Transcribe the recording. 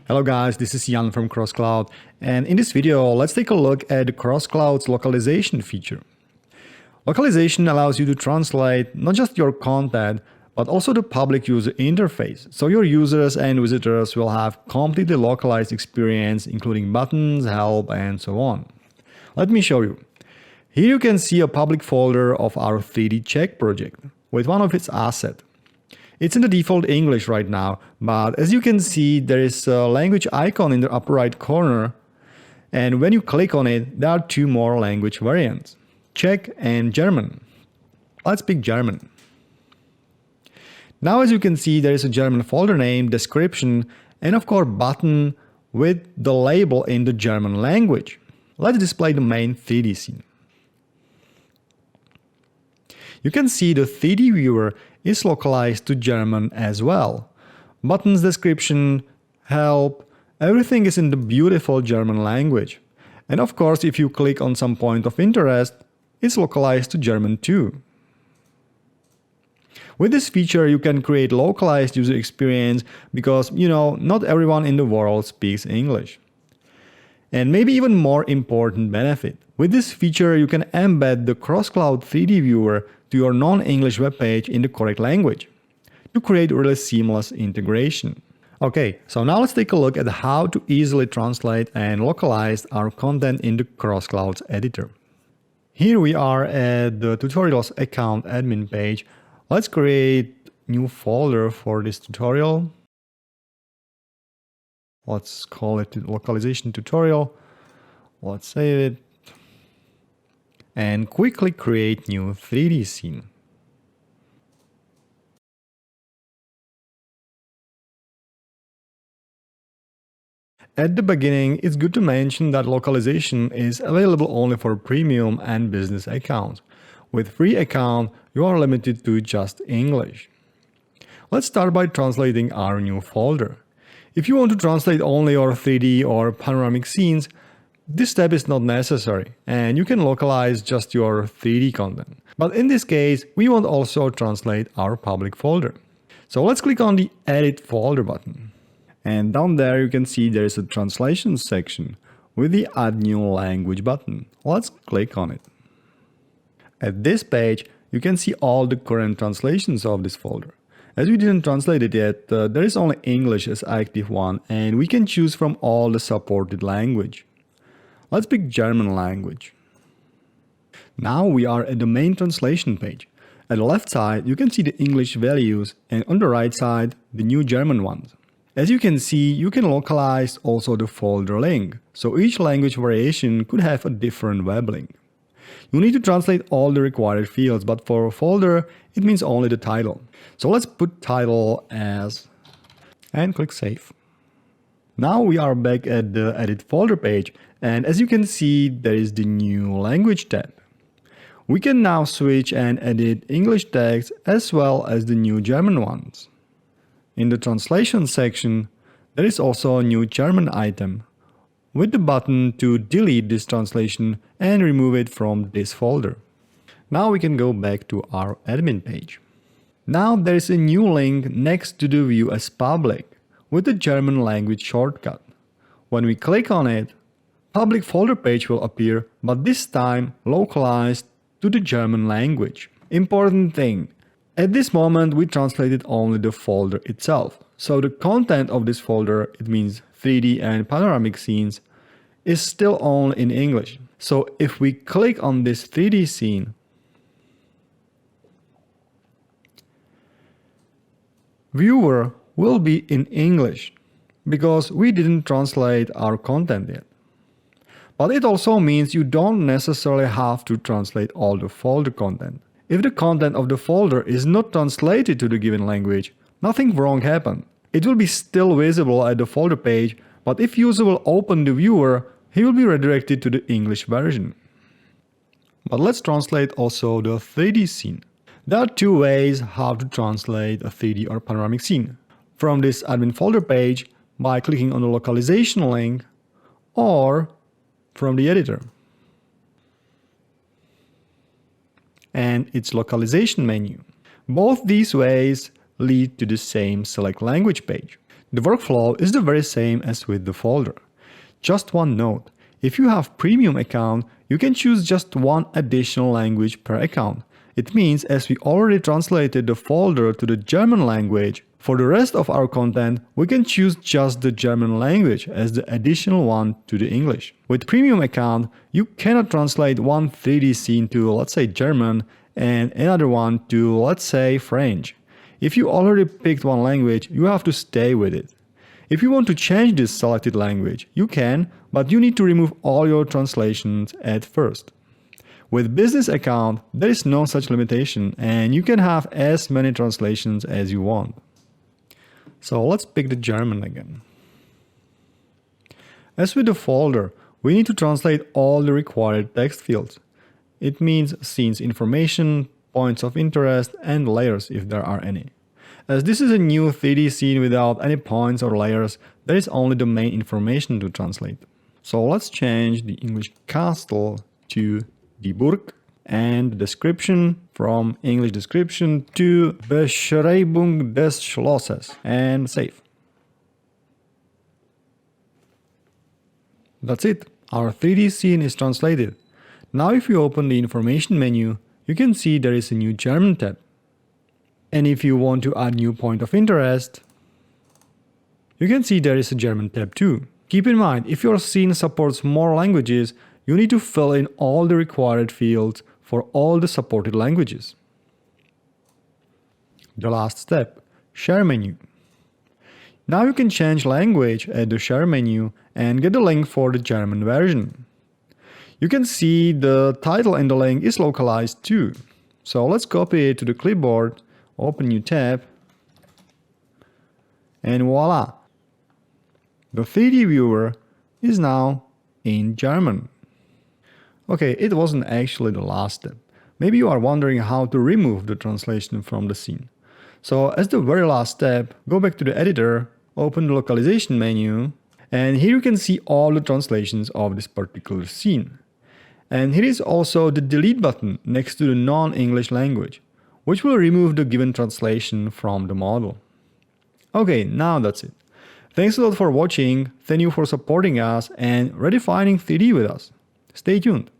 Hello guys, this is Jan from Kroscloud, and in this video let's take a look at the Kroscloud's localization feature. Localization allows you to translate not just your content, but also the public user interface, so your users and visitors will have completely localized experience including buttons, help, and so on. Let me show you. Here you can see a public folder of our 3D check project with one of its assets. It's in the default English right now, but as you can see, there is a language icon in the upper right corner, and when you click on it, there are two more language variants, Czech and German. Let's pick German. Now as you can see, there is a German folder name, description, and of course button with the label in the German language. Let's display the main 3D scene. You can see the 3D viewer is localized to German as well. Buttons, description, help, everything is in the beautiful German language. And of course, if you click on some point of interest, it's localized to German too. With this feature, you can create localized user experience because, not everyone in the world speaks English. And maybe even more important benefit. With this feature, you can embed the Kroscloud 3D viewer to your non-English webpage in the correct language to create really seamless integration. Okay, so now let's take a look at how to easily translate and localize our content in the Kroscloud's editor. Here we are at the tutorials account admin page. Let's create a new folder for this tutorial. Let's call it localization tutorial. Let's save it. And quickly create new 3D scene. At the beginning, it's good to mention that localization is available only for premium and business accounts. With free account, you are limited to just English. Let's start by translating our new folder. If you want to translate only your 3D or panoramic scenes, this step is not necessary, and you can localize just your 3D content. But in this case, we want also translate our public folder. So let's click on the Edit Folder button. And down there you can see there is a translation section with the Add New Language button. Let's click on it. At this page, you can see all the current translations of this folder. As we didn't translate it yet, there is only English as active one, and we can choose from all the supported language. Let's pick German language. Now we are at the main translation page. At the left side, you can see the English values, and on the right side, the new German ones. As you can see, you can localize also the folder link, so each language variation could have a different web link. You need to translate all the required fields, but for a folder, it means only the title. So let's put title as and click Save. Now we are back at the Edit Folder page, and as you can see, there is the new Language tab. We can now switch and edit English text as well as the new German ones. In the Translation section, there is also a new German item with the button to delete this translation and remove it from this folder. Now we can go back to our admin page. Now there is a new link next to the View as Public with the German language shortcut. When we click on it, public folder page will appear, but this time localized to the German language. Important thing, at this moment we translated only the folder itself. So the content of this folder, it means 3D and panoramic scenes, is still only in English. So if we click on this 3D scene, viewer will be in English because we didn't translate our content yet. But it also means you don't necessarily have to translate all the folder content. If the content of the folder is not translated to the given language, nothing wrong happened. It will be still visible at the folder page, but if user will open the viewer, he will be redirected to the English version. But let's translate also the 3D scene. There are two ways how to translate a 3D or panoramic scene. From this admin folder page by clicking on the localization link, or from the editor and its localization menu. Both these ways lead to the same select language page. The workflow is the very same as with the folder. Just one note, if you have premium account, you can choose just one additional language per account. It means as we already translated the folder to the German language, for the rest of our content, we can choose just the German language as the additional one to the English. With premium account, you cannot translate one 3D scene to, let's say, German and another one to, let's say, French. If you already picked one language, you have to stay with it. If you want to change this selected language, you can, but you need to remove all your translations at first. With business account, there is no such limitation and you can have as many translations as you want. So let's pick the German again. As with the folder, we need to translate all the required text fields. It means scenes information, points of interest, and layers if there are any. As this is a new 3D scene without any points or layers, there is only the main information to translate. So let's change the English castle to die Burg and the description from English description to Beschreibung des Schlosses and save. That's it. Our 3D scene is translated. Now if you open the information menu, you can see there is a new German tab. And if you want to add new point of interest, you can see there is a German tab too. Keep in mind, if your scene supports more languages, you need to fill in all the required fields for all the supported languages. The last step, share menu. Now you can change language at the share menu and get the link for the German version. You can see the title in the link is localized too. So let's copy it to the clipboard, open new tab, and voila! The 3D viewer is now in German. Okay, it wasn't actually the last step. Maybe you are wondering how to remove the translation from the scene. So as the very last step, go back to the editor, open the localization menu, and here you can see all the translations of this particular scene. And here is also the delete button next to the non-English language, which will remove the given translation from the model. Okay, now that's it. Thanks a lot for watching, thank you for supporting us and redefining 3D with us. Stay tuned.